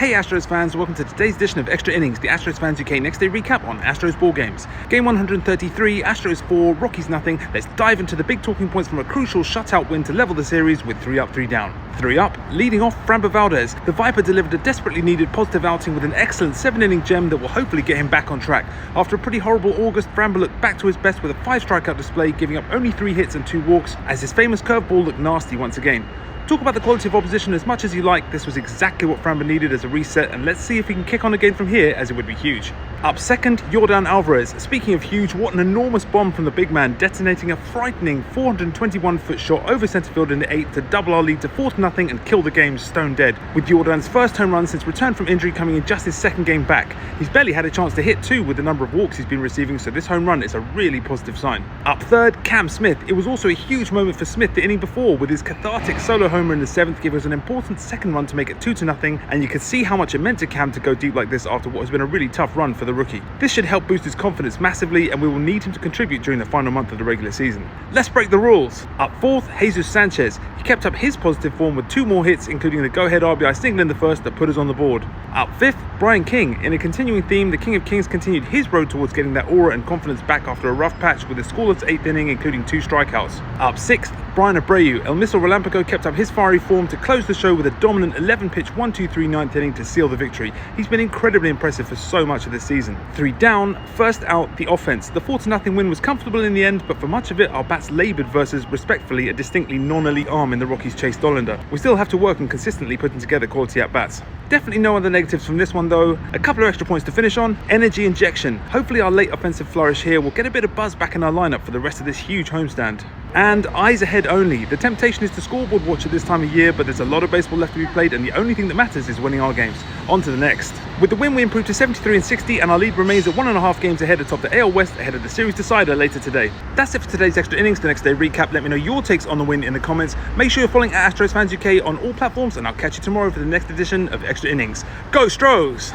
Hey Astros fans, welcome to today's edition of Extra Innings, the Astros Fans UK next day recap on Astros ball games. Game 133, Astros 4, Rockies nothing. Let's dive into the big talking points from a crucial shutout win to level the series with 3 up, 3 down. 3 up, leading off Framber Valdez. The Viper delivered a desperately needed positive outing with an excellent 7-inning gem that will hopefully get him back on track. After a pretty horrible August, Framber looked back to his best with a 5 strikeout display, giving up only 3 hits and 2 walks, as his famous curveball looked nasty once again. Talk about the quality of opposition as much as you like, this was exactly what Framber needed as a reset, and let's see if he can kick on again from here, as it would be huge. Up second, Yordan Alvarez. Speaking of huge, what an enormous bomb from the big man, detonating a frightening 421-foot shot over centre field in the 8th to double our lead to 4-0 and kill the game stone dead, with Yordan's first home run since return from injury coming in just his second game back. He's barely had a chance to hit too with the number of walks he's been receiving, so this home run is a really positive sign. Up third, Cam Smith. It was also a huge moment for Smith the inning before, with his cathartic solo homer in the 7th giving us an important second run to make it 2-0, and you can see how much it meant to Cam to go deep like this after what has been a really tough run for the rookie. This should help boost his confidence massively, and we will need him to contribute during the final month of the regular season. Let's break the rules. Up fourth, Jesus Sanchez. He kept up his positive form with 2 more hits, including the go-ahead RBI single in the first that put us on the board. Up fifth, Brian King. In a continuing theme, the King of Kings continued his road towards getting that aura and confidence back after a rough patch with a scoreless 8th inning, including 2 strikeouts. Up sixth, Brian Abreu. El Missile Relampico kept up his fiery form to close the show with a dominant 11-pitch 1-2-3 9th inning to seal the victory. He's been incredibly impressive for so much of this season. 3 down, first out, the offense. The 4-0 win was comfortable in the end, but for much of it, our bats laboured versus, respectfully, a distinctly non-elite arm in the Rockies' Chase Dollander. We still have to work on consistently putting together quality at-bats. Definitely no other negatives from this one though. A couple of extra points to finish on. Energy injection. Hopefully our late offensive flourish here will get a bit of buzz back in our lineup for the rest of this huge homestand. And eyes ahead only. The temptation is to scoreboard watch at this time of year, but there's a lot of baseball left to be played, and the only thing that matters is winning our games. On to the next. With the win, we improved to 73 and 60, and our lead remains at 1.5 games ahead atop the AL West ahead of the series decider later today. That's it for today's Extra Innings, the next day recap. Let me know your takes on the win in the comments. Make sure you're following at Astros Fans UK on all platforms, and I'll catch you tomorrow for the next edition of Extra Innings. Go Stros!